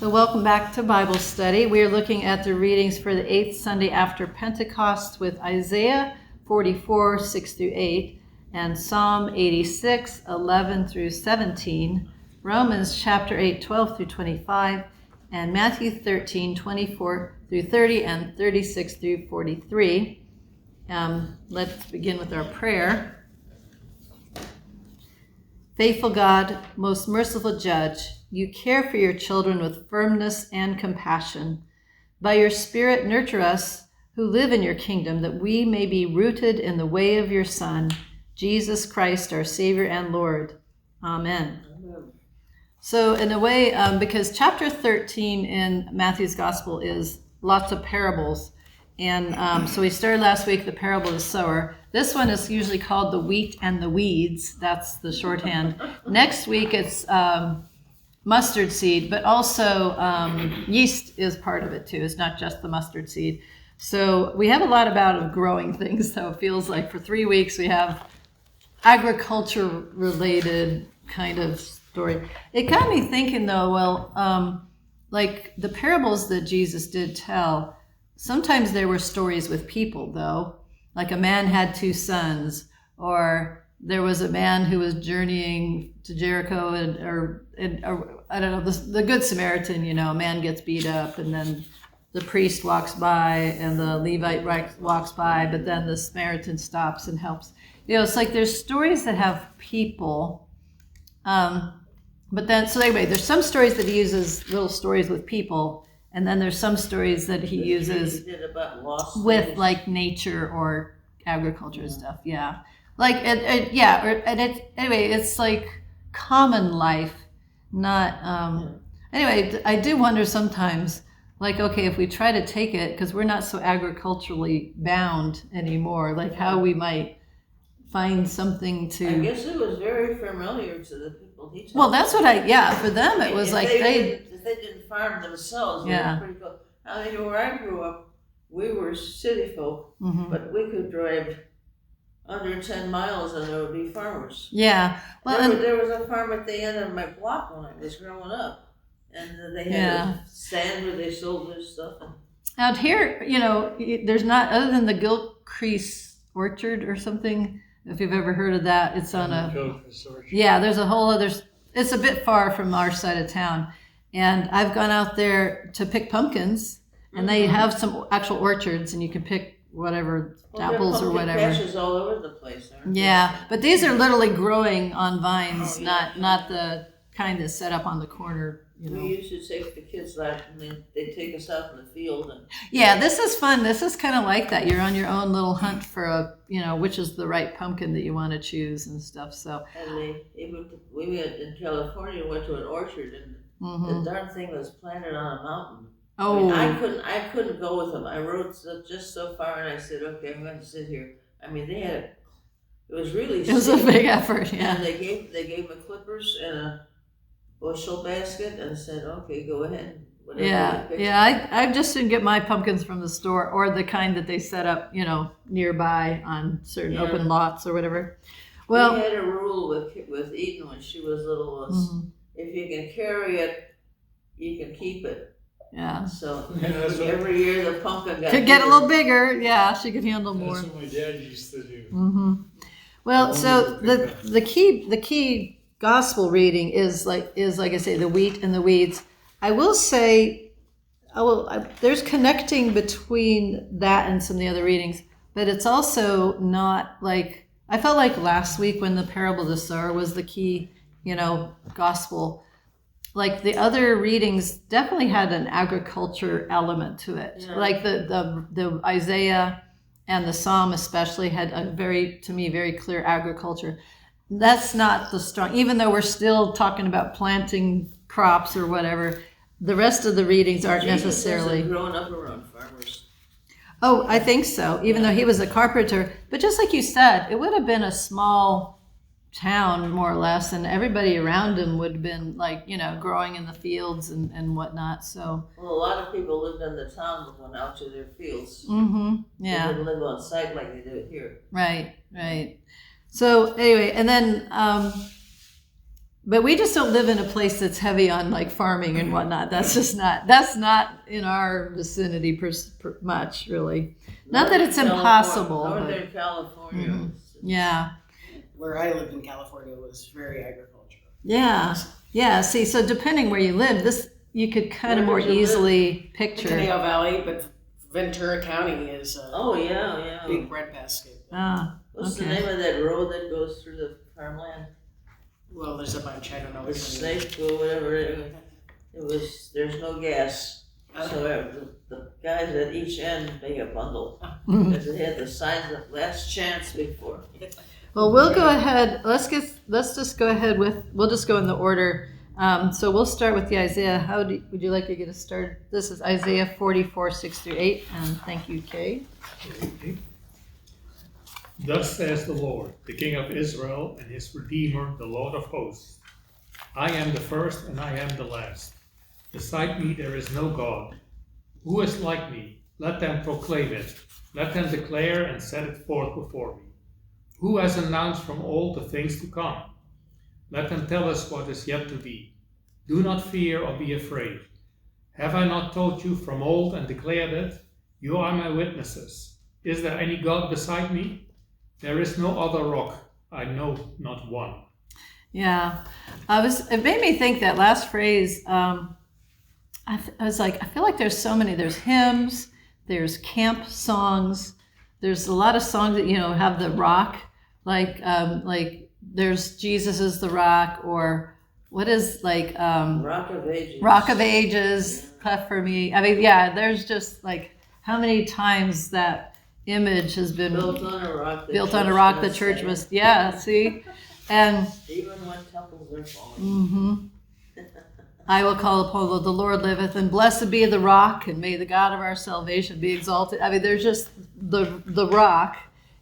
So welcome back to Bible study. We are looking at the readings for the 8th Sunday after Pentecost with Isaiah 44, 6 through 8, and Psalm 86, 11 through 17, Romans chapter 8, 12 through 25, and Matthew 13, 24 through 30, and 36 through 43. Let's begin with our prayer. Faithful God, most merciful Judge, you care for your children with firmness and compassion. By your Spirit, nurture us who live in your kingdom, that we may be rooted in the way of your Son, Jesus Christ, our Savior and Lord. Amen. So in a way, because chapter 13 in Matthew's Gospel is lots of parables, and so we started last week the parable of the sower. This one is usually called the wheat and the weeds. That's the shorthand. Next week it's mustard seed, but also yeast is part of it too. It's not just the mustard seed. So we have a lot about growing things, so it feels like for 3 weeks we have agriculture related kind of story. It got me thinking though, well, like the parables that Jesus did tell, sometimes there were stories with people though, like a man had 2 sons, or there was a man who was journeying to Jericho, or I don't know, the Good Samaritan, you know, a man gets beat up and then the priest walks by and the Levite walks by, but then the Samaritan stops and helps. You know, it's like there's stories that have people, but then, so anyway, there's some stories that he uses little stories with people, and then there's some stories that he uses with like nature or agriculture and stuff, yeah. Like, anyway, it's like common life, not, anyway, I do wonder sometimes, like, okay, if we try to take it, because we're not so agriculturally bound anymore, like how we might find something to... I guess it was very familiar to the people he told. Well, that's what for them it was like if they didn't farm themselves, they were pretty cool. I mean, where I grew up, we were city folk, but we could drive under 10 miles and there would be farmers. Yeah. Well, there was a farm at the end of my block when I was growing up, and they had a stand where they sold their stuff. Out here, you know, there's not, other than the Gilcrease Orchard or something, if you've ever heard of that, it's on there's a whole other, it's a bit far from our side of town. And I've gone out there to pick pumpkins, and they have some actual orchards, and you can pick whatever, apples or whatever. Patches all over the place. Yeah, but these are literally growing on vines, not the kind that's set up on the corner. You know. We used to take the kids out, and they'd take us out in the field. Yeah, this is fun. This is kind of like that. You're on your own little hunt for which is the right pumpkin that you want to choose and stuff. So. And we went in California, went to an orchard, and the darn thing was planted on a mountain. Oh. I mean, I couldn't go with them. I rode just so far, and I said, okay, I'm going to sit here. I mean, it was really. It was a big effort, yeah. And they gave me clippers and a bushel basket and said, okay, go ahead. I just didn't get my pumpkins from the store, or the kind that they set up, nearby on certain open lots or whatever. Well, we had a rule with Eden when she was little. If you can carry it, you can keep it. Yeah. So every year the pumpkin could get a little bigger. Yeah, she could handle more. That's what my dad used to do. Well, so the key gospel reading is like I say, the wheat and the weeds. I will say, there's connecting between that and some of the other readings, but it's also not like, I felt like last week when the parable of the sower was the key, gospel. Like the other readings definitely had an agriculture element to it. Yeah. Like the Isaiah and the Psalm especially had a very clear agriculture. That's not the strong, even though we're still talking about planting crops or whatever, the rest of the readings aren't necessarily. Growing up around farmers. Oh, I think so, even though he was a carpenter. But just like you said, it would have been a small town more or less, and everybody around him would have been like, growing in the fields and whatnot. So a lot of people lived in the town and went out to their fields. Yeah. They didn't live on site like they do it here. Right. So anyway, and then but we just don't live in a place that's heavy on like farming and whatnot. That's not in our vicinity much, really. Not that it's impossible. Northern California. Mm-hmm. Yeah. Where I lived in California was very agricultural. Yeah. See, so depending where you live, you could kind of more easily picture. The Canal Valley, but Ventura County is a big breadbasket. What's the name of that road that goes through the farmland? Well, there's a bunch. I don't know which one. Snake or whatever it was. There's no gas, so the guys at each end make a bundle because they had the signs of last chance before. Well, we'll go ahead. Let's just go ahead we'll just go in the order. So we'll start with the Isaiah. Would you like to get us started? This is Isaiah 44, 6-8, and thank you, Kay. Okay. Thus says the Lord, the King of Israel and his Redeemer, the Lord of hosts. I am the first and I am the last. Beside me there is no God. Who is like me? Let them proclaim it. Let them declare and set it forth before me. Who has announced from old the things to come? Let them tell us what is yet to be. Do not fear or be afraid. Have I not told you from old and declared it? You are my witnesses. Is there any God beside me? There is no other rock. I know not one. Yeah, it made me think that last phrase. I was like, I feel like there's so many. There's hymns. There's camp songs. There's a lot of songs that have the rock, like there's Jesus is the rock, or what is like Rock of Ages. Rock of Ages, cleft for me. I mean, yeah, there's just like how many times that image has been built on a rock. The church must. Yeah, see, and even when temples are falling. Mm-hmm. I will call upon the Lord liveth, and blessed be the rock, and may the God of our salvation be exalted. I mean, there's just the rock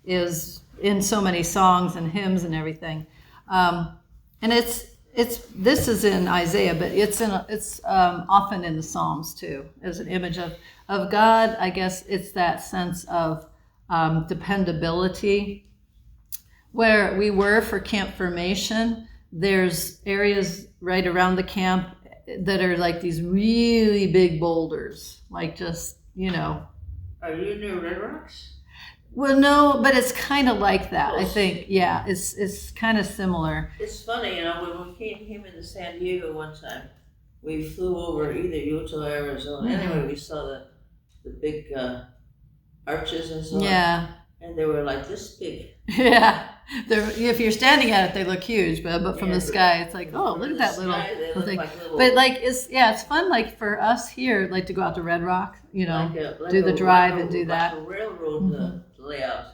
is in so many songs and hymns and everything, and this is in Isaiah, but it's often in the Psalms too, as an image of God. I guess it's that sense of dependability. Where we were for camp formation, there's areas right around the camp that are like these really big boulders, like just, Are you near Red Rocks? Well, no, but it's kind of like that. I think, yeah, it's kind of similar. It's funny, when we came into San Diego one time, we flew over either Utah or Arizona. Anyway, we saw the big arches and so on. Yeah. And they were like this big. Yeah. If you're standing at it, they look huge, but from the sky, it's like, oh, look at that little thing. But like, it's fun, like for us here, like to go out to Red Rock, do the drive and do that. Like a railroad layout,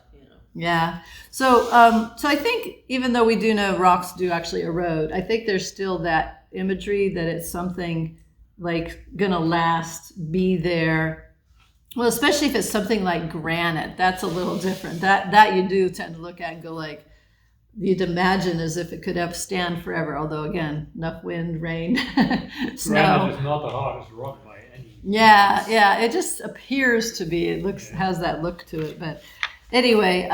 Yeah. So I think even though we do know rocks do actually erode, I think there's still that imagery that it's something like gonna last, be there. Well, especially if it's something like granite, that's a little different. That you do tend to look at and go like, you'd imagine as if it could have stand forever. Although again, enough wind, rain, snow. Granite is not the hardest rock by any. Yeah, it just appears to be. It has that look to it. But anyway,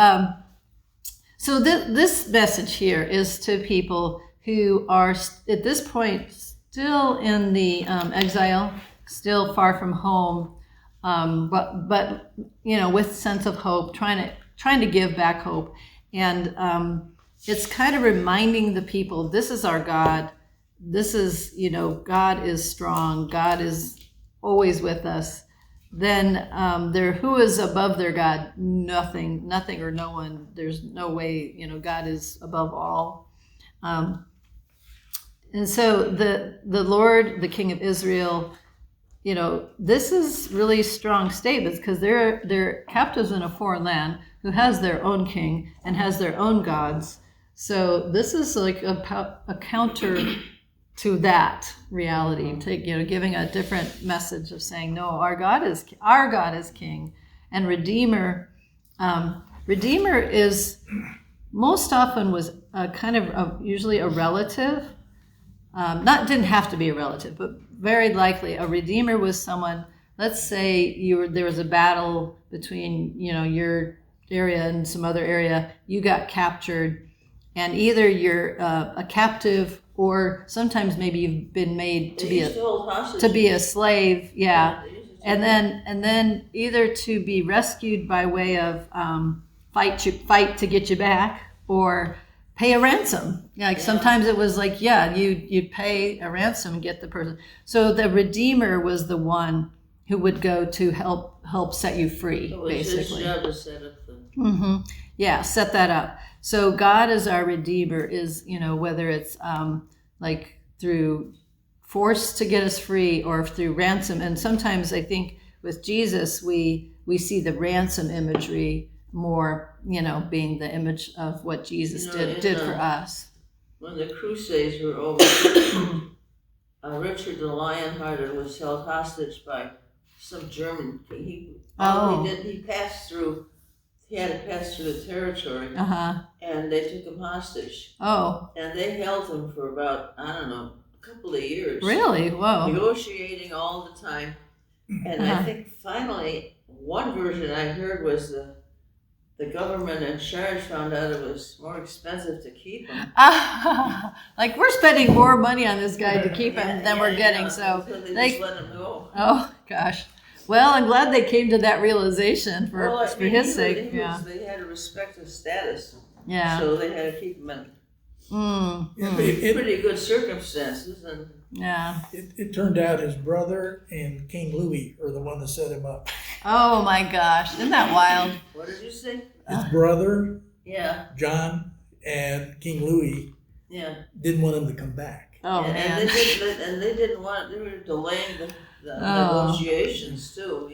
so this message here is to people who are at this point still in the exile, still far from home. But with sense of hope, trying to give back hope, and it's kind of reminding the people, this is our God. This is God is strong. God is always with us. Then who is above their God? Nothing or no one. There's no way. God is above all. And so the Lord, the King of Israel. This is really strong statements because they're captives in a foreign land who has their own king and has their own gods. So this is like a counter to that reality, giving a different message of saying, no, our God is king, and Redeemer. Redeemer is most often was a kind of usually a relative. Didn't have to be a relative, but very likely a redeemer was someone. Let's say there was a battle between your area and some other area. You got captured, and either you're a captive, or sometimes maybe you've been made to be a slave. Yeah. And then either to be rescued by way of fight to get you back, or pay a ransom. Like sometimes it was like, you'd pay a ransom and get the person. So the Redeemer was the one who would go to help set you free, basically. His job to set up the... Mm-hmm. Yeah, set that up. So God as our Redeemer is, whether it's like through force to get us free or through ransom. And sometimes I think with Jesus, we see the ransom imagery more, being the image of what Jesus did for us. When the Crusades were over, Richard the Lionhearted was held hostage by some German king. He had to pass through the territory, and they took him hostage. Oh. And they held him for about, a couple of years. Really? Whoa. Negotiating all the time. And I think finally, one version I heard was the government in charge found out it was more expensive to keep him. Like, we're spending more money on this guy to keep him than we're getting, so they just let him go. Oh, gosh. Well, I'm glad they came to that realization for his sake. They had to respect his status. Yeah. So they had to keep him in pretty good circumstances. And it turned out his brother and King Louis are the one that set him up. Oh my gosh, isn't that wild? What did you say? His brother, John, and King Louis didn't want him to come back. Oh man. And they didn't want. They were delaying the negotiations too.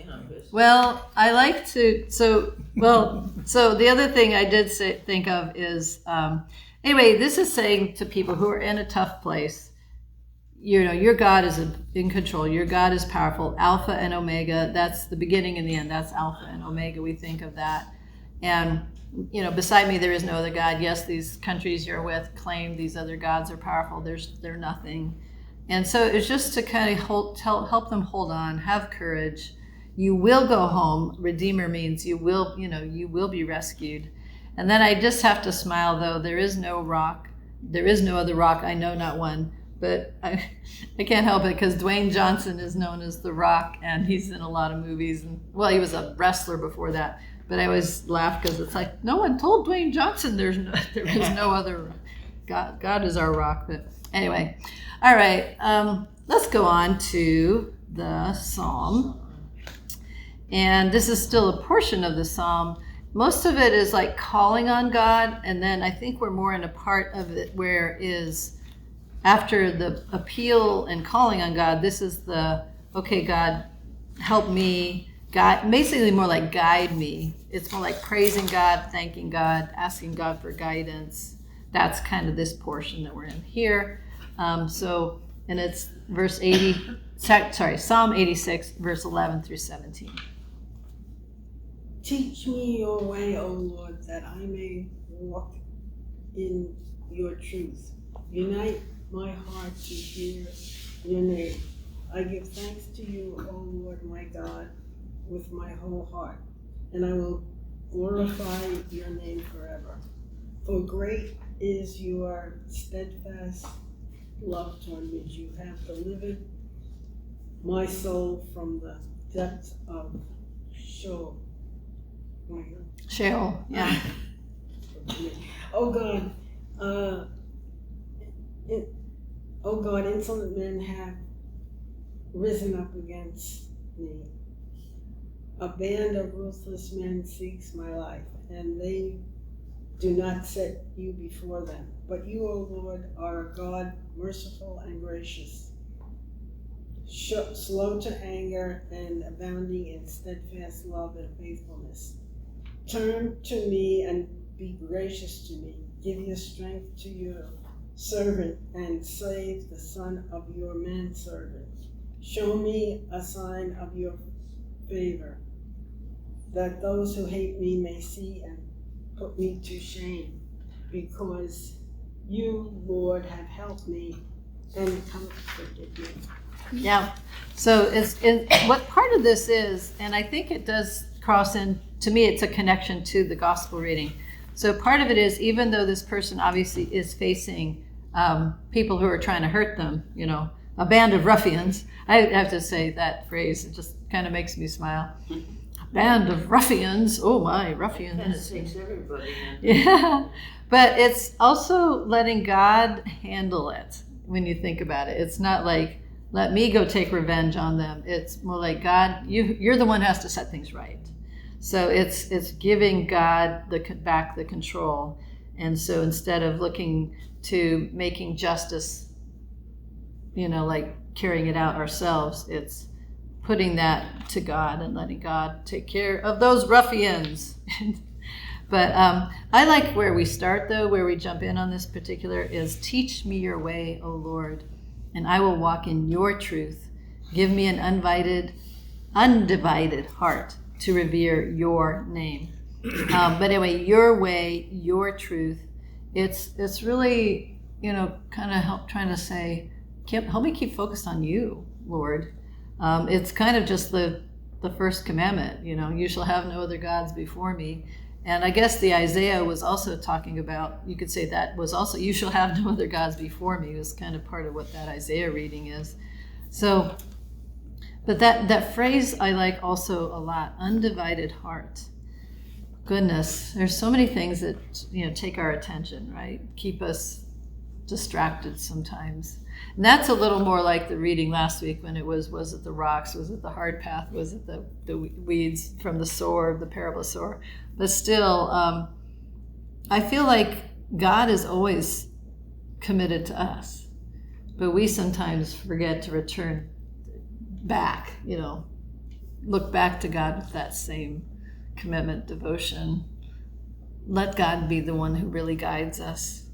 Well, I like to. So the other thing I did think of is anyway. This is saying to people who are in a tough place. Your God is in control. Your God is powerful. Alpha and Omega. That's the beginning and the end. That's Alpha and Omega. We think of that. And, beside me, there is no other God. Yes, these countries you're with claim these other gods are powerful. They're nothing. And so it's just to kind of help them hold on, have courage. You will go home. Redeemer means you will be rescued. And then I just have to smile, though. There is no rock. There is no other rock. I know not one. But I can't help it because Dwayne Johnson is known as The Rock, and he's in a lot of movies. And he was a wrestler before that. But I always laugh because it's like, no one told Dwayne Johnson there is no other God. God is our rock. But anyway, all right. Let's go on to the Psalm. And this is still a portion of the Psalm. Most of it is like calling on God, and then I think we're more in a part of it where is after the appeal and calling on God, this is the, okay, God, help me. God, basically more like guide me. It's more like praising God, thanking God, asking God for guidance. That's kind of this portion that we're in here. And it's Psalm 86, verse 11 through 17. Teach me your way, O Lord, that I may walk in your truth. Unite my heart to hear your name. I give thanks to you, O Lord my God, with my whole heart, and I will glorify your name forever. For great is your steadfast love toward me. You have delivered my soul from the depths of Sheol. Sheol, yeah. Oh God, insolent men have risen up against me. A band of ruthless men seeks my life, and they do not set you before them. But you, O Lord, are a God merciful and gracious, slow to anger and abounding in steadfast love and faithfulness. Turn to me and be gracious to me. Give your strength to your servant and save the son of your manservant. Show me a sign of your favor, that those who hate me may see and put me to shame, because you, Lord, have helped me and comforted me. Yeah. So what part of this is, and I think it does cross in, to me it's a connection to the gospel reading. So part of it is, even though this person obviously is facing people who are trying to hurt them, a band of ruffians. I have to say that phrase, it just kind of makes me smile. A band of ruffians, oh my, ruffians. It kind of takes everybody in. Yeah, but it's also letting God handle it when you think about it. It's not like, let me go take revenge on them. It's more like, God, you're the one who has to set things right. So it's giving God back the control. And so instead of looking to making justice, like carrying it out ourselves, it's putting that to God and letting God take care of those ruffians. But I like where we start, though, where we jump in on this particular is, teach me your way, O Lord, and I will walk in your truth. Give me an undivided heart to revere your name. But anyway, your way, your truth, it's really, kind of trying to say, help me keep focused on you, Lord. It's kind of just the first commandment, you shall have no other gods before me. And I guess the Isaiah was also talking about, you could say that was also, you shall have no other gods before me, was kind of part of what that Isaiah reading is. So, but that phrase I like also a lot, undivided heart. Goodness, there's so many things that, take our attention, right? Keep us distracted sometimes. And that's a little more like the reading last week when it was it the rocks? Was it the hard path? Was it the weeds from the sower, the parable of sower? But still, I feel like God is always committed to us, but we sometimes forget to return back, look back to God with that same commitment, devotion. Let God be the one who really guides us.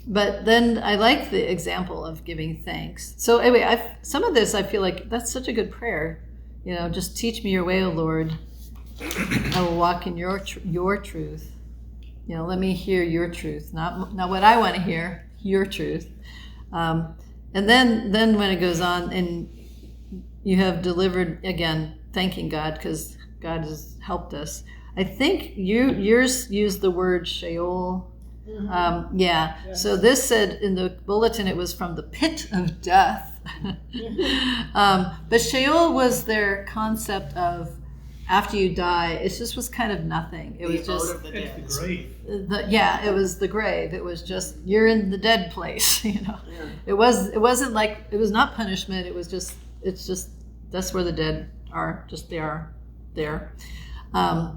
But then I like the example of giving thanks. So anyway, some of this I feel like that's such a good prayer. Just teach me your way, O Lord. I will walk in your truth. Let me hear your truth, not what I want to hear, your truth. And then when it goes on, and you have delivered, again, thanking God because God has helped us. I think yours used the word Sheol. Mm-hmm. Yeah. Yes. So this said in the bulletin it was from the pit of death. But Sheol was their concept of after you die, it just was kind of nothing. It was just the grave. It was the grave. It was just you're in the dead place. Yeah. It wasn't like it was not punishment. It's just that's where the dead are. Just they are there.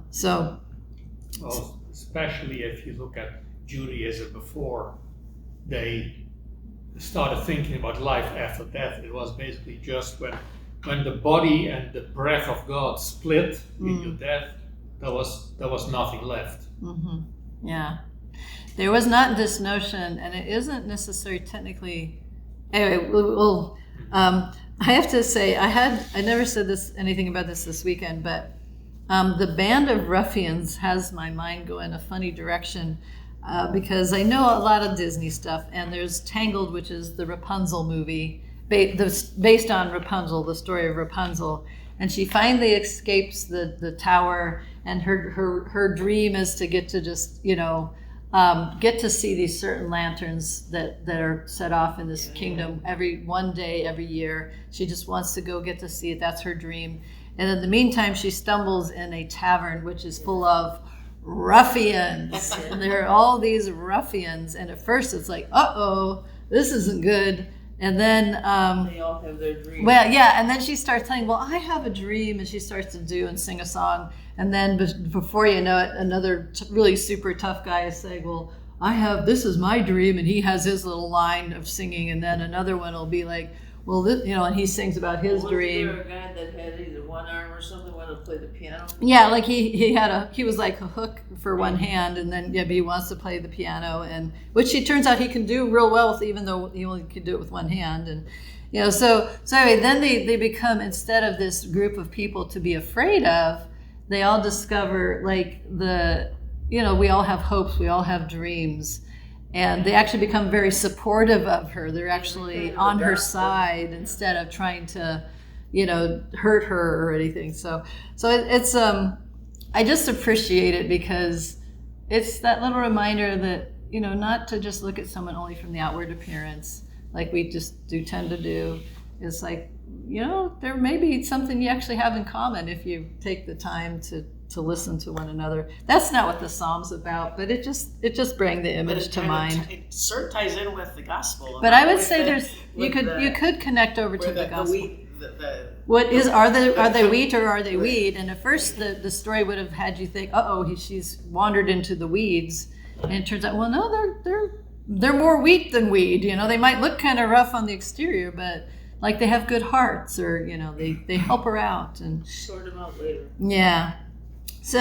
So. Well, especially if you look at Judaism before they started thinking about life after death, it was basically just when the body and the breath of God split in your death, there was nothing left. Mm-hmm. Yeah, there was not this notion, and it isn't necessarily technically. Anyway, I have to say I never said anything about this weekend, but the band of ruffians has my mind go in a funny direction. Because I know a lot of Disney stuff, and there's Tangled, which is the Rapunzel movie, based on Rapunzel, the story of Rapunzel, and she finally escapes the tower, and her dream is to get to just get to see these certain lanterns that are set off in this kingdom one day every year. She just wants to go get to see it. That's her dream. And in the meantime, she stumbles in a tavern which is full of ruffians, and there are all these ruffians, and at first it's like, uh-oh, this isn't good, and then they all have their dreams. Well, yeah, and then she starts telling, well, I have a dream, and she starts to do and sing a song, and then before you know it, another really super tough guy is saying, well, this is my dream, and he has his little line of singing, and then another one will be like, well, and he sings about his dream. Was there a guy that had either one arm or something wanted to play the piano? Yeah, like he was like a hook for one hand, and then but he wants to play the piano, and which he turns out he can do real well with, even though he only could do it with one hand, and so anyway, then they become, instead of this group of people to be afraid of, they all discover like we all have hopes, we all have dreams. And they actually become very supportive of her. They're actually on her side instead of trying to, hurt her or anything. So it's I just appreciate it because it's that little reminder that, not to just look at someone only from the outward appearance, like we just tend to do. It's like, there may be something you actually have in common if you take the time to listen to one another. That's not what the Psalm's about, but it just bring the image to mind. It sort of ties in with the gospel. But I would say you could connect over to the gospel. Are they wheat or are they weed? And at first the story would have had you think, she's wandered into the weeds, and it turns out, well, no, they're more wheat than weed. They might look kind of rough on the exterior, but like they have good hearts, or they help her out and sort them out later. Yeah. So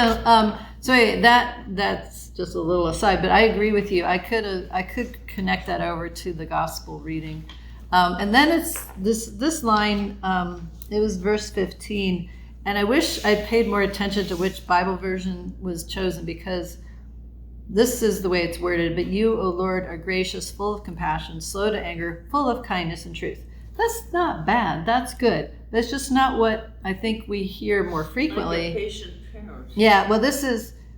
anyway, that's just a little aside, but I agree with you. I could connect that over to the gospel reading, and then it's this line. It was verse 15, and I wish I paid more attention to which Bible version was chosen, because this is the way it's worded. But you, O Lord, are gracious, full of compassion, slow to anger, full of kindness and truth. That's not bad. That's good. That's just not what I think we hear more frequently. Like a patient parent. Yeah, well,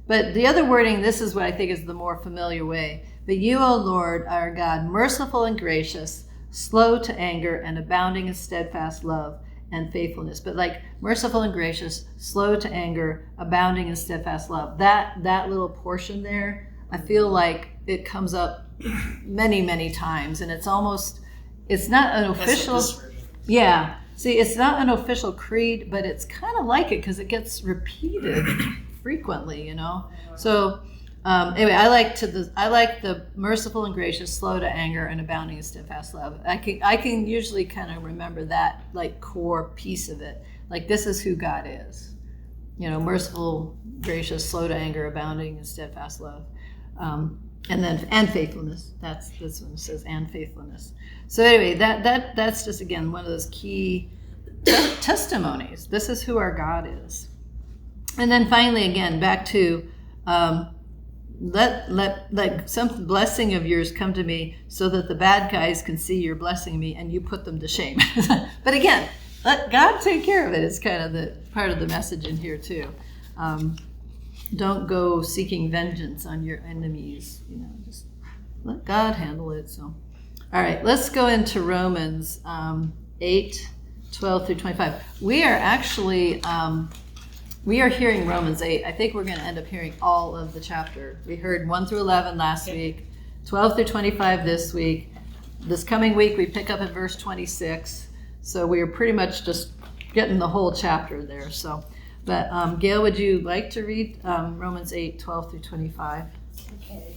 but the other wording, this is what I think is the more familiar way. But you, O Lord, are God, merciful and gracious, slow to anger, and abounding in steadfast love and faithfulness. But like merciful and gracious, slow to anger, abounding in steadfast love. That little portion there, I feel like it comes up many, many times, and it's not an official. Yeah. See, it's not an official creed, but it's kind of like it because it gets repeated frequently, So anyway, I like the merciful and gracious, slow to anger, and abounding in steadfast love. I can usually kind of remember that like core piece of it. Like, this is who God is, merciful, gracious, slow to anger, abounding in steadfast love, and faithfulness. That's this one says, and faithfulness. So anyway, that's just again one of those key testimonies. This is who our God is. And then finally, again, back to let some blessing of yours come to me, so that the bad guys can see you're blessing me and you put them to shame. But again, let God take care of it. It's kind of the part of the message in here too. Don't go seeking vengeance on your enemies. Just let God handle it. So, all right, let's go into Romans 8, 12 through 25. We are actually hearing Romans 8. I think we're going to end up hearing all of the chapter. We heard 1 through 11 last week, 12 through 25 this week. This coming week we pick up at verse 26. So we are pretty much just getting the whole chapter there. So, but Gail, would you like to read Romans 8, 12 through 25? Okay.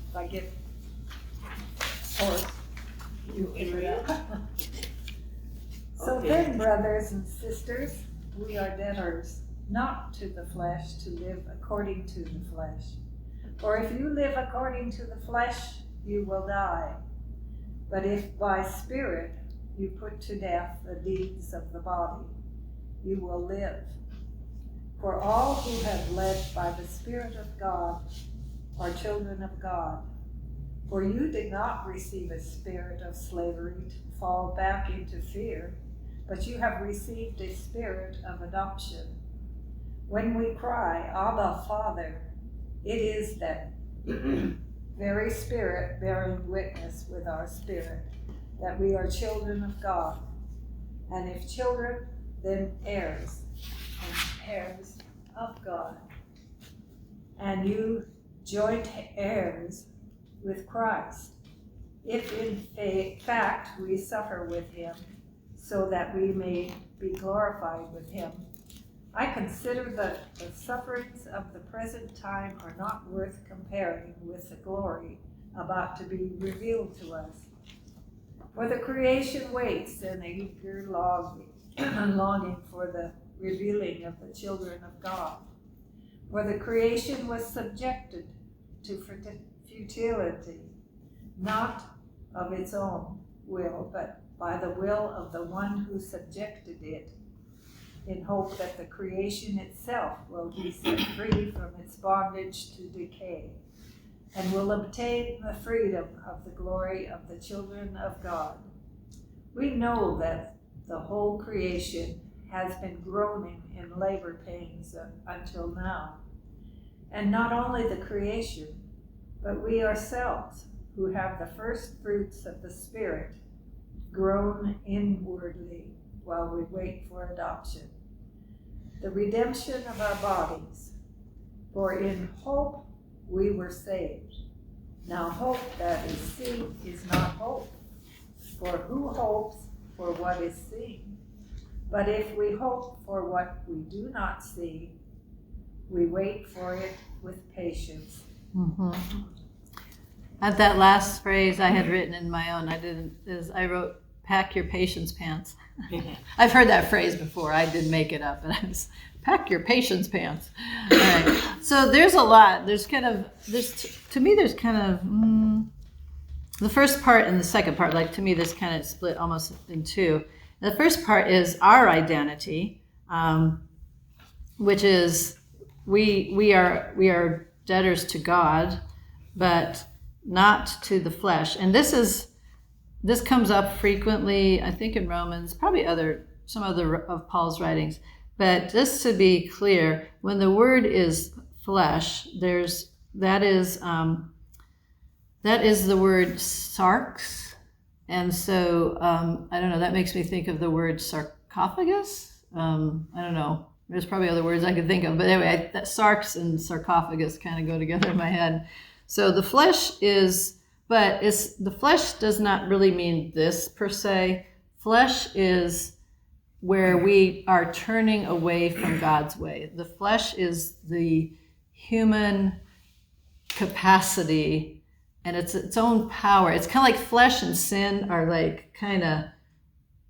If I get, or you can read it. So then, brothers and sisters, we are debtors, not to the flesh, to live according to the flesh. For if you live according to the flesh, you will die. But if by Spirit you put to death the deeds of the body, you will live. For all who have led by the Spirit of God are children of God. For you did not receive a spirit of slavery to fall back into fear, but you have received a spirit of adoption. When we cry, Abba, Father, it is that very Spirit bearing witness with our spirit that we are children of God. And if children, then heirs, and heirs of God. And you joint heirs with Christ, if in fact we suffer with him, so that we may be glorified with him. I consider that the sufferings of the present time are not worth comparing with the glory about to be revealed to us. For the creation waits in eager longing for the revealing of the children of God. For the creation was subjected to futility, not of its own will, but by the will of the one who subjected it, in hope that the creation itself will be set free from its bondage to decay, and will obtain the freedom of the glory of the children of God. We know that the whole creation has been groaning in labor pains until now. And not only the creation, but we ourselves, who have the first fruits of the Spirit, groan inwardly while we wait for adoption, the redemption of our bodies. For in hope we were saved. Now hope that is seen is not hope, for who hopes for what is seen? But if we hope for what we do not see, we wait for it with patience. Mm-hmm. At that last phrase I had written in my own, I wrote, pack your patience pants. I've heard that phrase before. I didn't make it up, but I was, pack your patience pants. All right. So there's a lot. To me, there's kind of, the first part and the second part, like to me, this kind of split almost in two. The first part is our identity, which is we are debtors to God, but not to the flesh. And this comes up frequently, I think, in Romans, probably some other of Paul's writings. But just to be clear, when the word is flesh, that is the word sarx, and so I don't know. That makes me think of the word sarcophagus. I don't know. There's probably other words I could think of, but anyway, that sarx and sarcophagus kind of go together in my head. So the flesh the flesh does not really mean this per se. Flesh is where we are turning away from God's way. The flesh is the human capacity and it's its own power. It's kind of like flesh and sin are like kind of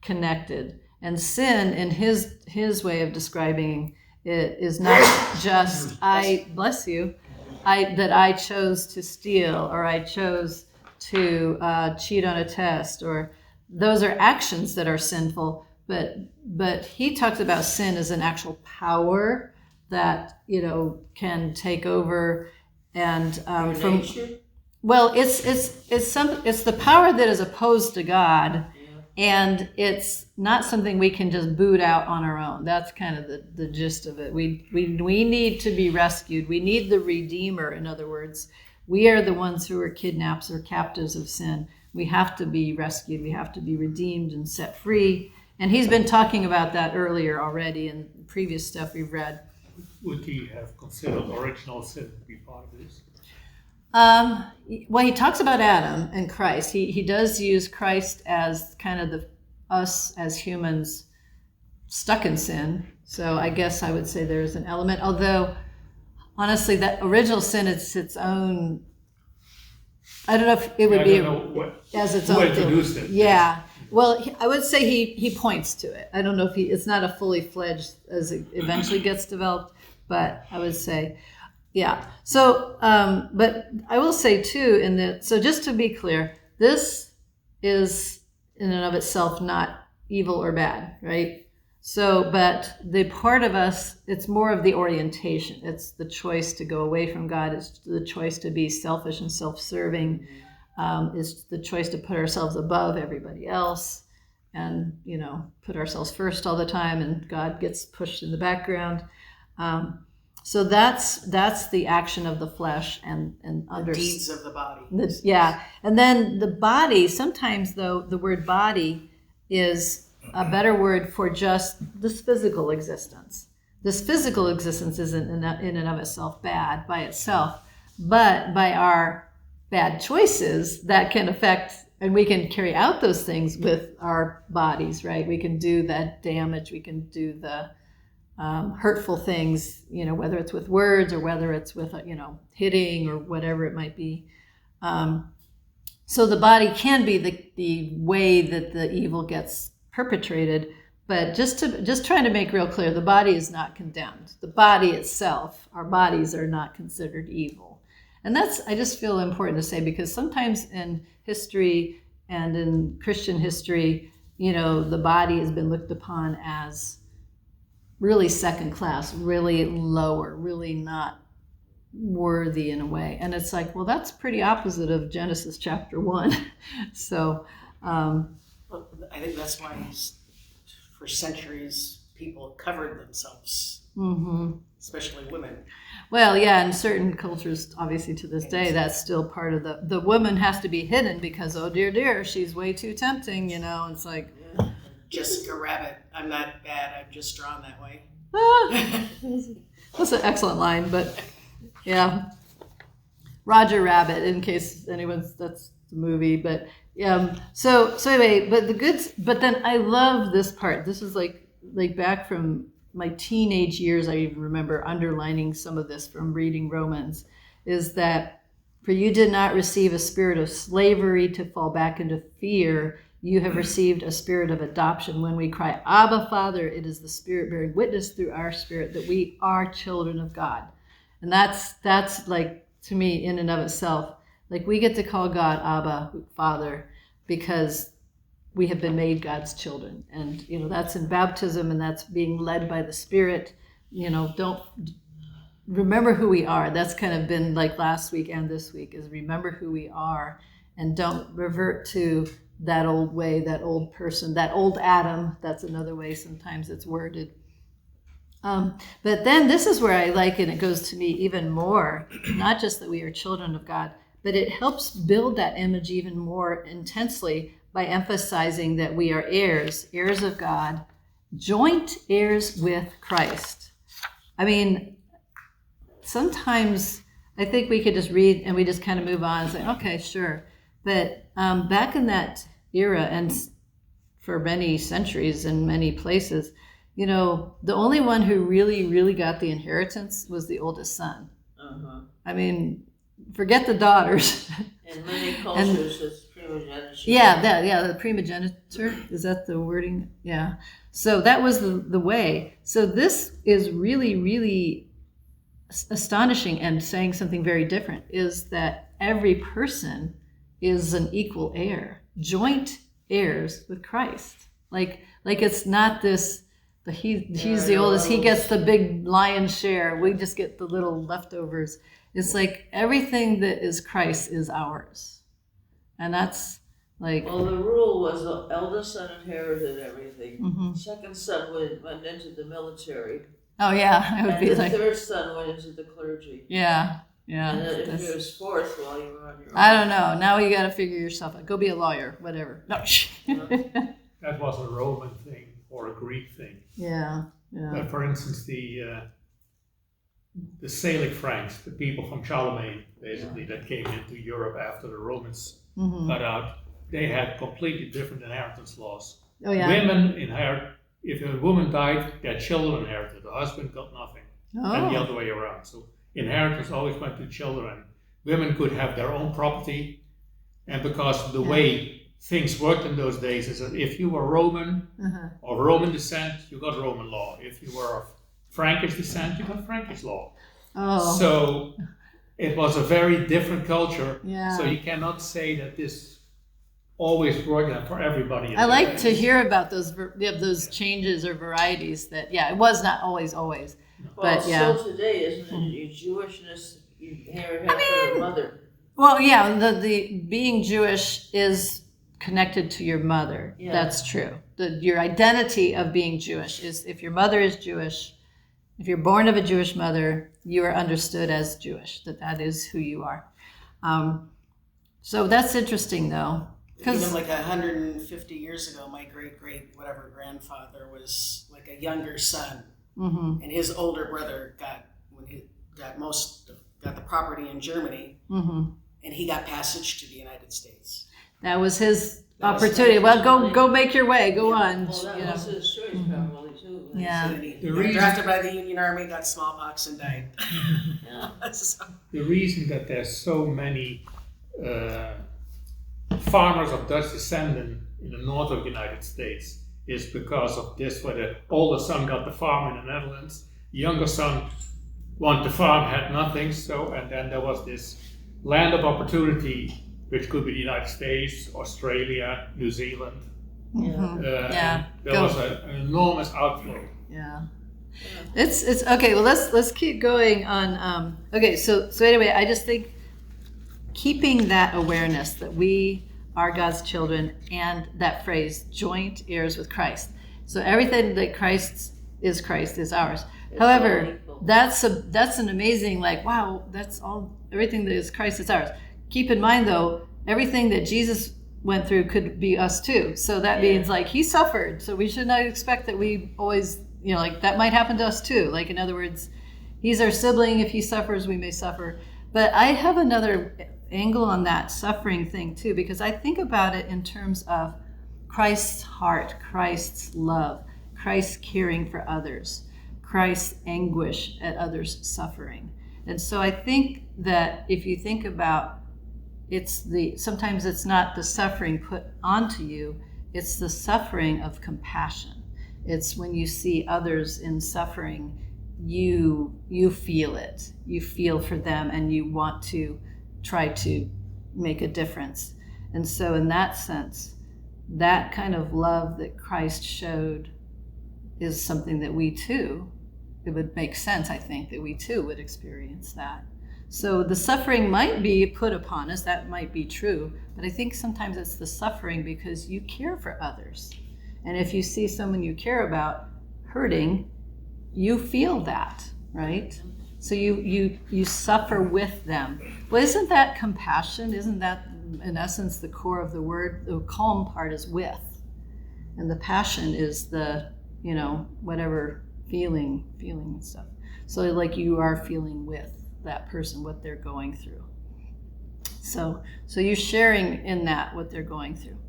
connected. And sin, in his way of describing it, is not just that I chose to steal, or I chose to cheat on a test, or those are actions that are sinful. But he talks about sin as an actual power that can take over and from nature? Well, it's the power that is opposed to God. And it's not something we can just boot out on our own. That's kind of the gist of it. We need to be rescued. We need the Redeemer, in other words. We are the ones who are kidnapped or captives of sin. We have to be rescued. We have to be redeemed and set free. And he's been talking about that earlier already in previous stuff we've read. Would he have considered original sin to be part of this? Well, he talks about Adam and Christ. He does use Christ as kind of us as humans stuck in sin. So I guess I would say there's an element. Although, honestly, that original sin is its own. I don't know if it would be as its own thing. Yeah. Well, I would say he points to it. I don't know if it's not a fully fledged as it eventually gets developed, but I would say. Yeah. So, but I will say too, so just to be clear, this is in and of itself not evil or bad, right? So, but the part of us, it's more of the orientation. It's the choice to go away from God. It's the choice to be selfish and self-serving. It's the choice to put ourselves above everybody else and, put ourselves first all the time, and God gets pushed in the background. So that's the action of the flesh and the deeds of the body. Yeah. And then the body, sometimes though, the word body is a better word for just this physical existence. This physical existence isn't in and of itself bad by itself, but by our bad choices that can affect, and we can carry out those things with our bodies, right? We can do that damage. We can do the hurtful things, whether it's with words or whether it's with, hitting or whatever it might be. So the body can be the way that the evil gets perpetrated, but just trying to make real clear, the body is not condemned. The body itself, our bodies are not considered evil. And I just feel important to say, because sometimes in history and in Christian history, the body has been looked upon as really second class, really lower, really not worthy in a way. And it's like, well, that's pretty opposite of Genesis chapter 1. So I think that's why for centuries people covered themselves, especially women. Well, yeah, in certain cultures, obviously to this day, that's still part of the woman has to be hidden because, oh dear, she's way too tempting, you know. It's like, Jessica Rabbit, I'm not bad, I'm just drawn that way. That's an excellent line, but yeah. Roger Rabbit, in case anyone's, that's the movie, but so anyway, but then I love this part. This is like back from my teenage years, I even remember underlining some of this from reading Romans, is that for you did not receive a spirit of slavery to fall back into fear. You have received a spirit of adoption. When we cry, Abba, Father, it is the Spirit bearing witness through our spirit that we are children of God. And that's like, to me, in and of itself, like we get to call God Abba, Father, because we have been made God's children. And, you know, that's in baptism and that's being led by the Spirit. You know, don't remember who we are. That's kind of been like last week and this week, is remember who we are and don't revert to that old way, that old person, that old Adam. That's another way sometimes it's worded. But then this is where I like, and it goes to me even more, not just that we are children of God, but it helps build that image even more intensely by emphasizing that we are heirs of God, joint heirs with Christ. I mean, sometimes I think we could just read and we just kind of move on and say, okay, sure. But back in that era and for many centuries in many places, you know, the only one who really got the inheritance was the oldest son. Uh-huh. I mean, forget the daughters. In many cultures, it's primogeniture. The primogeniture. Is that the wording? Yeah. So that was the way. So this is really astonishing and saying something very different, is that every person is an equal heir, joint heirs with Christ. Like it's not this, he's the oldest, he gets the big lion's share, we just get the little leftovers. It's like everything that is Christ is ours. And that's like... Well, the rule was the eldest son inherited everything. Mm-hmm. Second son went into the military. Oh yeah, it would be the like... third son went into the clergy. Yeah. And then if it was fourth, well, you were on your own. I don't know. Now you got to figure yourself out. Go be a lawyer, whatever. No. That was a Roman thing or a Greek thing. Yeah. But for instance, the Salic Franks, the people from Charlemagne, basically, that came into Europe after the Romans got out, they had completely different inheritance laws. Oh yeah. Women inherit, if a woman died, their children inherited. The husband got nothing. And the other way around. So inheritance always went to children. Women could have their own property, and because the way things worked in those days is that if you were Roman or Roman descent, you got Roman law. If you were of Frankish descent, you got Frankish law. Oh. So it was a very different culture. Yeah. So you cannot say that this always worked for everybody. I like to hear about those changes or varieties that, it was not always. Well, still today, isn't it? Your Jewishness, you inherit from your mother. Well, yeah, the being Jewish is connected to your mother. Yeah. That's true. Your identity of being Jewish is, if your mother is Jewish, if you're born of a Jewish mother, you are understood as Jewish, that is who you are. So that's interesting, though. Even like 150 years ago, my great grandfather was like a younger son. Mm-hmm. And his older brother got the property in Germany, and he got passage to the United States. That was his opportunity. Go make your way. Go on. Well, that was his choice, probably too. Yeah. So he got drafted by the Union Army, got smallpox, and died. The reason that there's so many farmers of Dutch descent in the north of the United States is because of this, where the older son got the farm in the Netherlands, the younger son wanted to farm, had nothing, and then there was this land of opportunity, which could be the United States, Australia, New Zealand. There was an enormous outflow. Yeah. It's okay. Well, let's keep going on. So anyway, I just think keeping that awareness that we are God's children, and that phrase, joint heirs with Christ. So everything that Christ is ours. However, that's an amazing, like, wow, that's all, everything that is Christ is ours. Keep in mind though, everything that Jesus went through could be us too. So that means like he suffered. So we should not expect that we always, like that might happen to us too. Like in other words, he's our sibling. If he suffers, we may suffer. But I have another angle on that suffering thing too, because I think about it in terms of Christ's heart, Christ's love, Christ's caring for others, Christ's anguish at others' suffering. And so I think that if you think about sometimes it's not the suffering put onto you, it's the suffering of compassion. It's when you see others in suffering, you feel it. You feel for them and you want to try to make a difference. And so in that sense, that kind of love that Christ showed is something that we too, it would make sense, I think, that we too would experience that. So the suffering might be put upon us, that might be true, but I think sometimes it's the suffering because you care for others. And if you see someone you care about hurting, you feel that, right? So you suffer with them. Well, isn't that compassion? Isn't that in essence the core of the word? The calm part is with, and the passion is the, whatever feeling and stuff. So like you are feeling with that person, what they're going through. So you're sharing in that, what they're going through.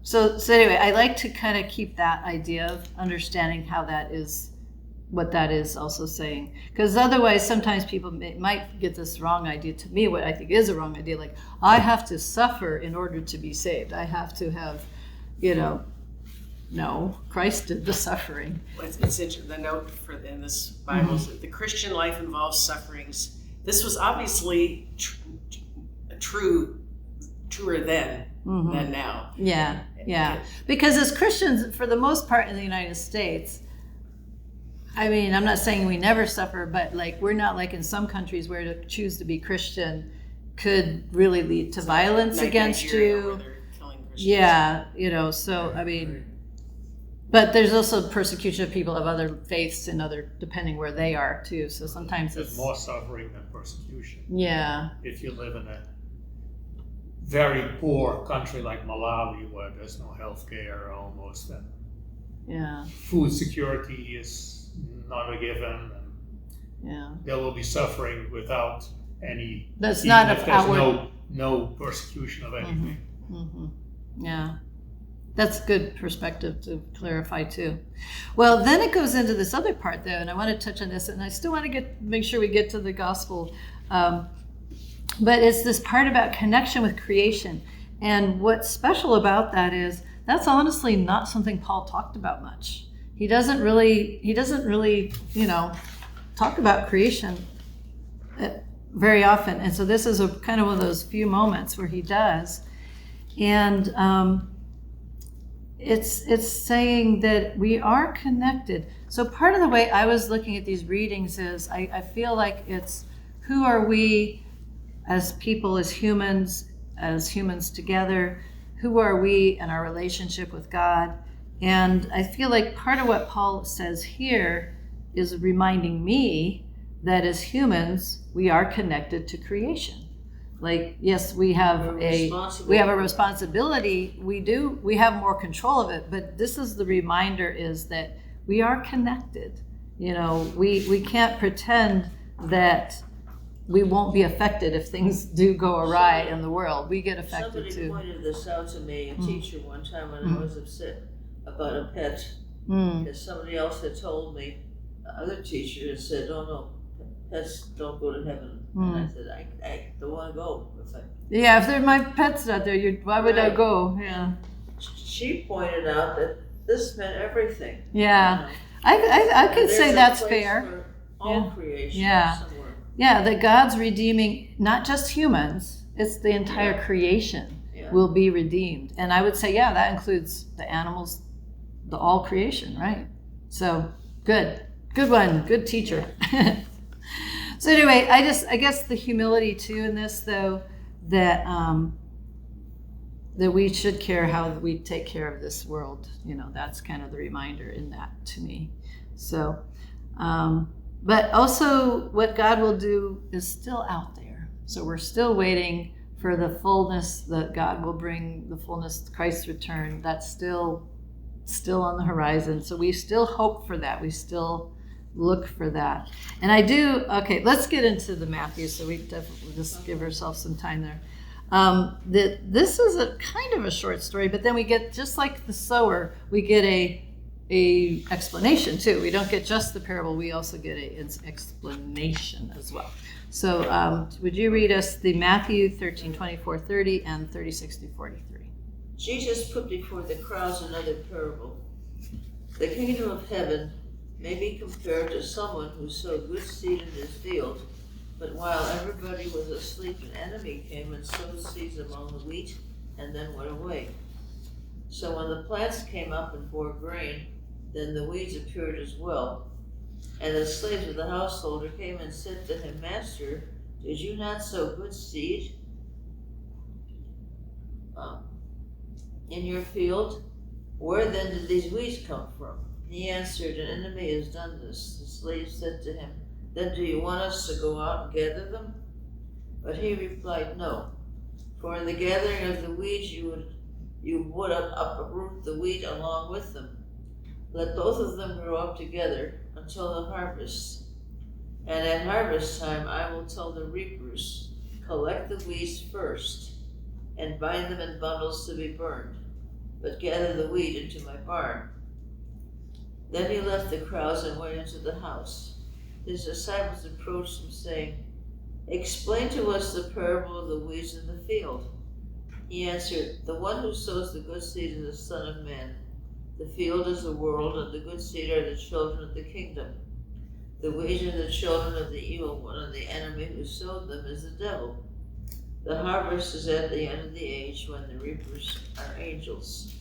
So anyway, I like to kind of keep that idea of understanding how that is, what that is also saying. Because otherwise, sometimes people might get this wrong idea. To me, what I think is a wrong idea, like, I have to suffer in order to be saved. I have to have, no, Christ did the suffering. It's interesting, the note in this Bible is that the Christian life involves sufferings. This was obviously truer then than now. Yeah. Because as Christians, for the most part in the United States, I mean, I'm not saying we never suffer, but like we're not like in some countries where to choose to be Christian could really lead to violence against Nigeria, you. where they're killing Christians. Yeah, so I mean, but there's also persecution of people of other faiths and depending where they are too. So sometimes there's more suffering than persecution. Yeah. If you live in a very poor country like Malawi, where there's no health care almost, and food security is not a given, and there will be suffering without any. That's not if there's no persecution of anything. Yeah, that's good perspective to clarify too. Well, then it goes into this other part though, and I want to touch on this, and I still want to make sure we get to the gospel. But it's this part about connection with creation. And what's special about that is that's honestly not something Paul talked about much. He doesn't really, talk about creation very often. And so this is a kind of one of those few moments where he does. And it's saying that we are connected. So part of the way I was looking at these readings is I feel like it's who are we as people, as humans together, who are we in our relationship with God? And I feel like part of what Paul says here is reminding me that as humans, we are connected to creation. Like, yes, we have a responsibility. We have more control of it, but this is the reminder is that we are connected. We can't pretend that we won't be affected if things do go awry in the world. We get affected too. Somebody pointed this out to me, a teacher one time when I was upset about a pet. Because somebody else had told me, other teacher had said, oh no, pets don't go to heaven. And I said, I don't want to go. If they're my pets out there, why would I go? Yeah. She pointed out that this meant everything. Yeah. I could say that's fair. For all creation. Somewhere. Yeah, that God's redeeming not just humans, it's the entire creation will be redeemed. And I would say, that includes the animals, the all creation, right? So good one, good teacher. So anyway, I guess the humility too in this though, that we should care how we take care of this world. That's kind of the reminder in that to me. So, But also what God will do is still out there. So we're still waiting for the fullness that God will bring, the fullness of Christ's return. That's still on the horizon. So we still hope for that. We still look for that. And I do, okay, let's get into the Mathew. So we definitely just give ourselves some time there. This is a kind of a short story, but then we get, just like the sower, we get a explanation too. We don't get just the parable, we also get an explanation as well. So would you read us the Matthew 13:24-30 and 30:60-43? Jesus put before the crowds another parable. The kingdom of heaven may be compared to someone who sowed good seed in his field, but while everybody was asleep, an enemy came and sowed seeds among the wheat and then went away. So when the plants came up and bore grain, then the weeds appeared as well. And the slaves of the householder came and said to him, Master, did you not sow good seed in your field? Where then did these weeds come from? He answered, An enemy has done this. The slave said to him, Then do you want us to go out and gather them? But he replied, No, for in the gathering of the weeds you would uproot the wheat along with them. Let both of them grow up together until the harvest. And at harvest time I will tell the reapers, Collect the weeds first, and bind them in bundles to be burned, but gather the wheat into my barn. Then he left the crowds and went into the house. His disciples approached him, saying, Explain to us the parable of the weeds in the field. He answered, The one who sows the good seed is the Son of Man. The field is the world, and the good seed are the children of the kingdom. The weeds are the children of the evil one, and the enemy who sowed them is the devil. The harvest is at the end of the age, when the reapers are angels.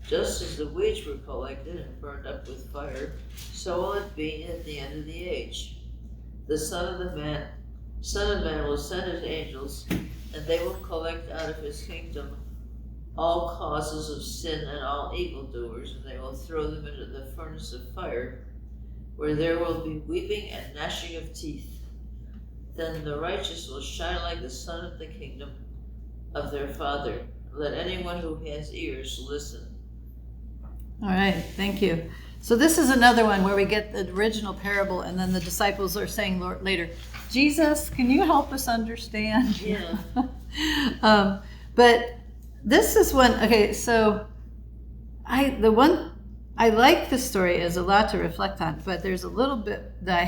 Just as the weeds were collected and burned up with fire, so will it be at the end of the age. The Son of Man will send his angels, and they will collect out of his kingdom all causes of sin and all evildoers, and they will throw them into the furnace of fire, where there will be weeping and gnashing of teeth. Then the righteous will shine like the sun of the kingdom of their Father. Let anyone who has ears listen. All right, thank you. So this is another one where we get the original parable, and then the disciples are saying later, Jesus, can you help us understand? Yeah. But this is one, okay, so I like the story, is a lot to reflect on, but there's a little bit that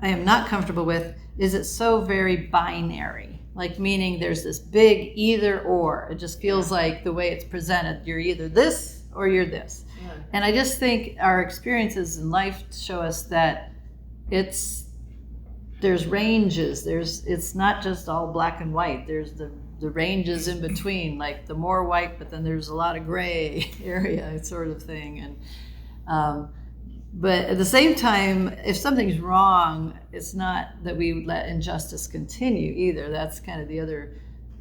I am not comfortable with, is it's so very binary. Like, meaning there's this big either or. It just feels like the way it's presented, you're either this or you're this. Yeah. And I just think our experiences in life show us that there's ranges. It's not just all black and white. There's the ranges in between, like the more white, but then there's a lot of gray area sort of thing. And but at the same time, if something's wrong, it's not that we let injustice continue either. That's kind of the other.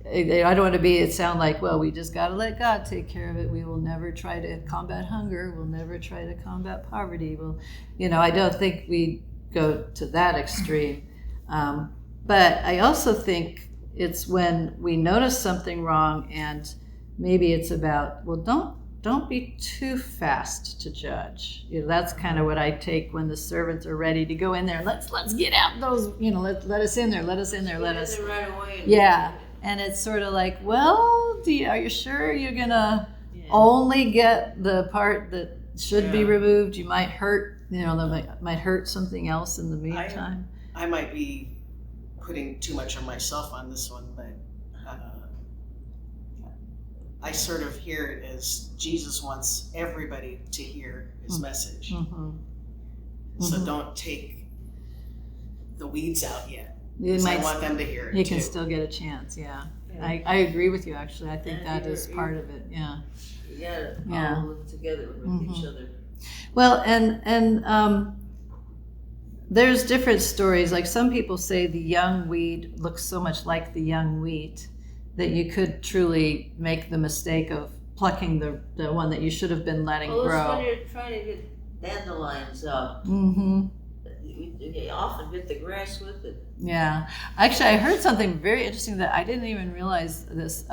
I don't want to sound like, well, we just got to let God take care of it. We will never try to combat hunger. We'll never try to combat poverty. I don't think we go to that extreme. But I also think it's when we notice something wrong, and maybe it's about, well, don't be too fast to judge. That's kind of what I take when the servants are ready to go in there. Let's get out those, let us in there, let us in there, let us. Right away. Yeah. And it's sort of like, well, are you sure you're going to only get the part that should be removed? You might hurt, that might hurt something else in the meantime. I might be putting too much of myself on this one, but I sort of hear it as Jesus wants everybody to hear his message. Mm-hmm. So don't take the weeds out yet. I want them to hear it. He can still get a chance. Yeah. I agree with you. Actually, I think that is part of it. Yeah. You gotta all live together with each other. Well, and there's different stories. Like, some people say the young weed looks so much like the young wheat that you could truly make the mistake of plucking the one that you should have been letting grow. Well, it's when you're trying to get dandelions out. Mm-hmm. We you often hit the grass with it. Yeah. Actually, I heard something very interesting that I didn't even realize this,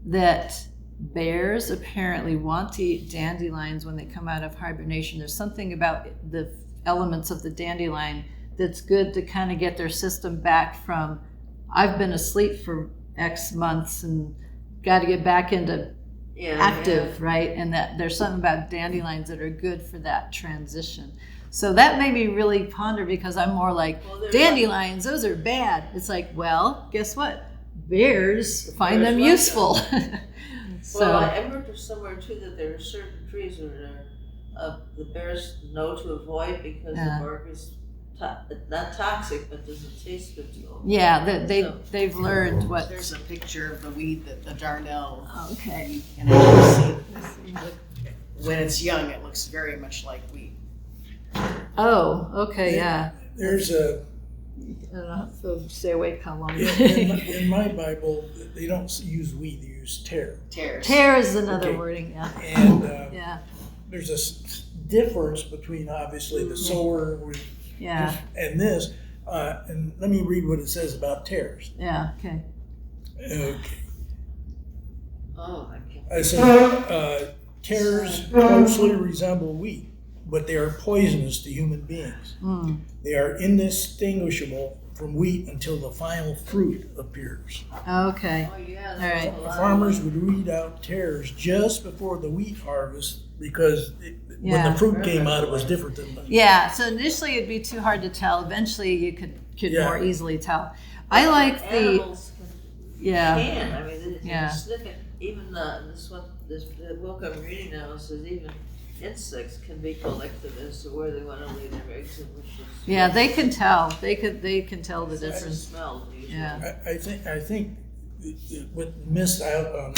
that bears apparently want to eat dandelions when they come out of hibernation. There's something about the elements of the dandelion that's good to kind of get their system back from, I've been asleep for X months and got to get back into active, right? And that there's something about dandelions that are good for that transition. So that made me really ponder, because I'm more like, dandelions, those are bad. It's like, well, guess what? Bears find them useful. So, well, I heard somewhere too that there are certain trees where the bears know to avoid because the bark is not toxic, but doesn't taste good to them. Yeah, they've learned what. There's a picture of the weed, that the darnel. Okay. You can actually see when it's young, it looks very much like wheat. Oh, okay, yeah. There's a, I don't know, so stay awake how long. in my Bible, they don't use weed, they use tare. Tares. Tear is another Okay. wording, yeah. And Yeah, there's a difference between obviously the sower yeah, and this. And let me read what it says about tares. yeah, okay. Okay. Oh, I can't. I said, tares closely resemble wheat, but they are poisonous to human beings. Mm. They are indistinguishable from wheat until the final fruit appears. Okay, Oh, yeah. All right. A lot Farmers would weed out tares just before the wheat harvest because when Yeah. the fruit came out, it was different than the. yeah, so initially it'd be too hard to tell. Eventually you could Yeah. more easily tell. I like the, animals yeah, can. I mean, they Yeah. sniff it. Even the book I'm reading now says even insects can be collected as to where they want to lay their eggs and which is. yeah, they can tell. They can tell the It's a difference. smell usually. Yeah. I think what missed out on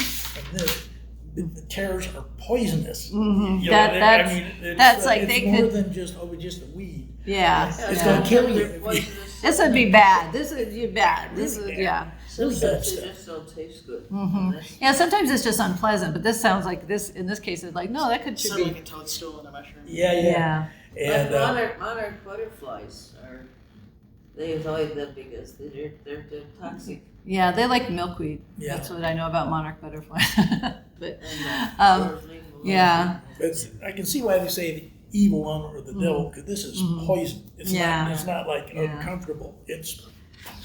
this, the tares are poisonous. Mhm. You know, That's it's like they more could- than just a weed. Yeah, It's yeah. gonna kill you. They're poisonous. This would be bad. This would be bad. This would, yeah. Really bad Sometimes they stuff. just don't taste good. Hmm. That's- Yeah, sometimes it's just unpleasant, but this sounds like this, in this case, it's like, no, that should Sort of like be. a toadstool and a mushroom. Yeah. Yeah, And But monarch butterflies they avoid them because they're toxic. yeah, they like milkweed. Yeah. That's what I know about monarch butterflies. But, And sort of leave them alone. yeah, I can see why they say the evil one or the devil, because this is poison. It's Yeah. not. It's not like Yeah. uncomfortable. It's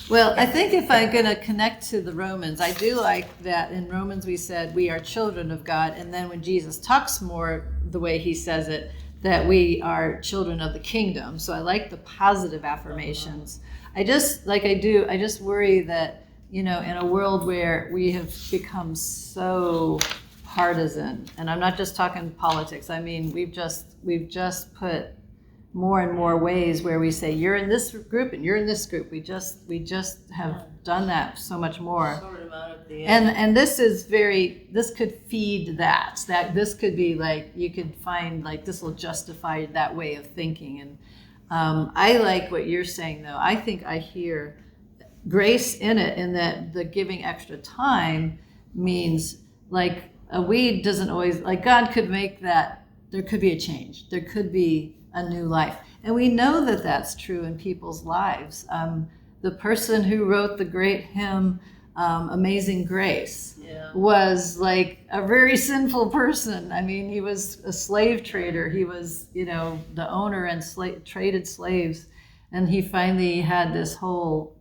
well, I think if I'm going to connect to the Romans, I do like that in Romans we said we are children of God, and then when Jesus talks more the way he says it, that we are children of the kingdom. So I like the positive affirmations. I just worry that, in a world where we have become so partisan, and I'm not just talking politics, I mean we've just put more and more ways where we say you're in this group and you're in this group. We just have done that so much more. Sort them out at the end. And this could feed that this could be like, you could find like this will justify that way of thinking. And I like what you're saying though. I think I hear grace in it, in that the giving extra time means like a weed doesn't always, like God could make that, there could be a change. There could be a new life. And we know that that's true in people's lives. The person who wrote the great hymn, Amazing Grace, Yeah. was like a very sinful person. I mean, he was a slave trader. He was, the owner and traded slaves. And he finally had this whole,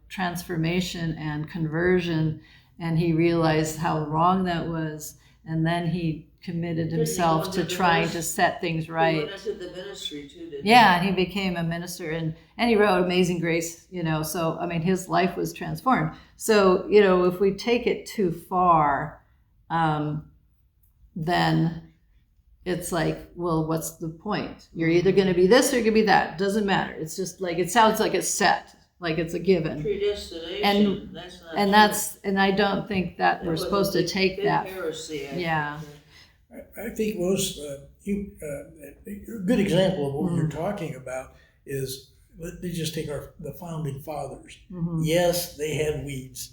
transformation and conversion. And he realized how wrong that was. And then he committed Didn't he himself go to into the trying ministry? to set things He right. went into the ministry too, didn't Yeah, and he became a minister, and he wrote Amazing Grace, so, I mean, his life was transformed. So, if we take it too far, then it's like, well, what's the point? You're either going to be this or you're going to be that. Doesn't matter. It's just like, it sounds like it's set, like it's a given. Predestination. That's not And true. and I don't think that we're was a supposed to big- take big that. heresy, I Yeah. think. I think most a good example of what you're talking about is, let's just take the founding fathers. Mhm. Yes, they had weeds.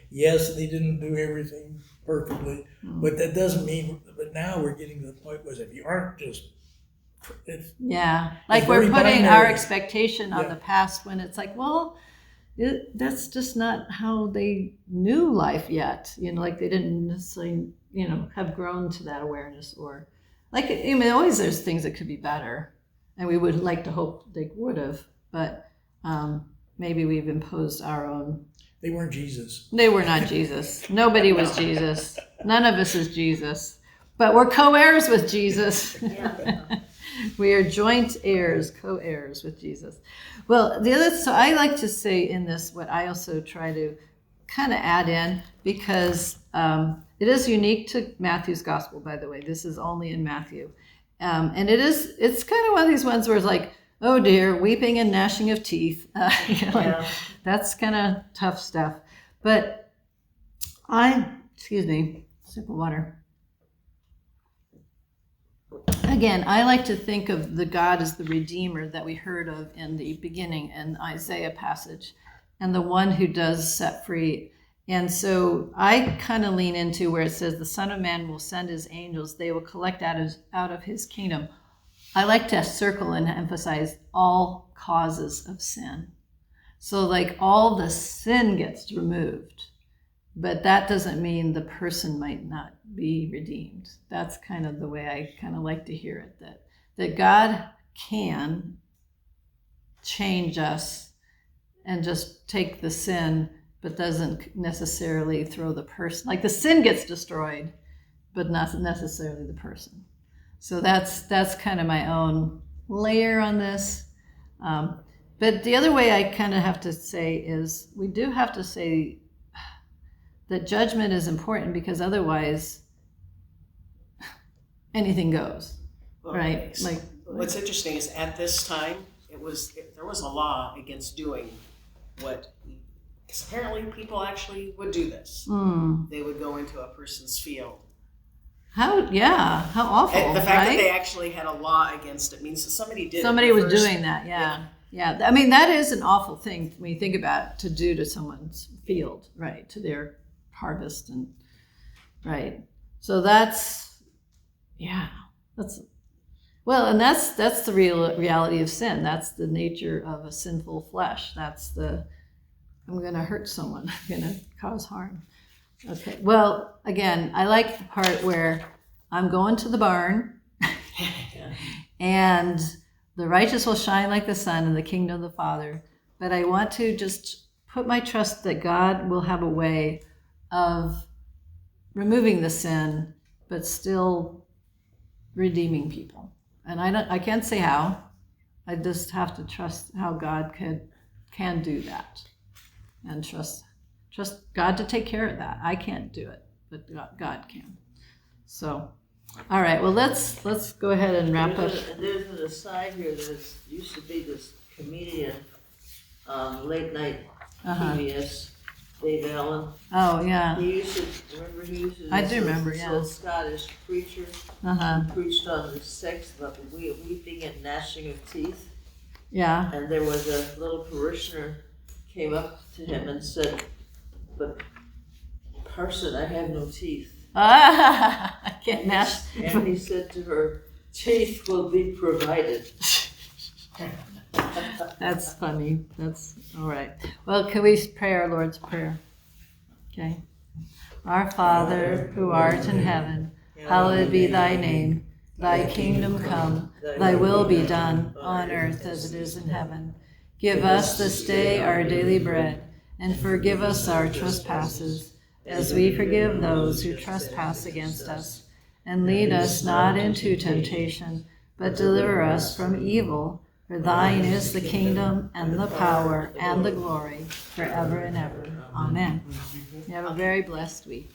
Yes, they didn't do everything perfectly, but that doesn't mean. But now we're getting to the point where if you aren't just Yeah, like It's we're very putting our binary. expectation on Yeah. the past when it's like, well, that's just not how they knew life yet. Like they didn't necessarily, have grown to that awareness, or like, always there's things that could be better, and we would like to hope they would have, but maybe we've imposed our own. They weren't Jesus. They were not Jesus. Nobody was Jesus. None of us is Jesus, but we're co-heirs with Jesus. We are joint heirs, co-heirs with Jesus. Well, so I like to say in this, what I also try to kind of add in, because it is unique to Matthew's gospel, by the way. This is only in Matthew. And it's kind of one of these ones where it's like, oh dear, weeping and gnashing of teeth. That's kind of tough stuff. But excuse me, sip of water. Again, I like to think of the God as the Redeemer that we heard of in the beginning in Isaiah passage, and the one who does set free. And so I kind of lean into where it says the Son of Man will send his angels, they will collect out of his kingdom. I like to circle and emphasize all causes of sin. So like all the sin gets removed, but that doesn't mean the person might not be redeemed. That's kind of the way I kind of like to hear it, that God can change us and just take the sin, but doesn't necessarily throw the person. Like the sin gets destroyed, but not necessarily the person. So that's kind of my own layer on this. But the other way I kind of have to say is we do have to say that judgment is important, because otherwise anything goes, right? Like what's interesting is at this time there was a law against doing what, because apparently people actually would do this. They would go into a person's field. How awful. And the fact right? that they actually had a law against it means that somebody was doing that. Yeah. I mean, that is an awful thing when you think about it, to do to someone's field, right? To their harvest, and right. So that's and that's the reality of sin. That's the nature of a sinful flesh. That's I'm going to hurt someone. I'm going to cause harm. Okay. Well, again, I like the part where I'm going to the barn, and the righteous will shine like the sun in the kingdom of the Father. But I want to just put my trust that God will have a way of removing the sin, but still redeeming people. And I can't say how. I just have to trust how God can do that, and trust God to take care of that. I can't do it, but God can. So, all right. Well, let's go ahead and wrap up. There's an aside here that used to be this comedian, late night PBS, Dave Allen. Oh yeah. He used to I do remember, this yeah. old Scottish preacher. He preached on the sex of weeping and gnashing of teeth. Yeah. And there was a little parishioner came up to him and said, "But parson, I have no teeth." I can't gnash. And he said to her, "Teeth will be provided." That's funny. That's all right. Well, can we pray our Lord's Prayer? Okay. Our Father, who art in heaven, hallowed be thy name. Thy kingdom come, thy will be done, on earth as it is in heaven. Give us this day our daily bread, and forgive us our trespasses, as we forgive those who trespass against us. And lead us not into temptation, but deliver us from evil. For thine is the kingdom, and the power, and the glory, forever and ever. Amen. You have a very blessed week.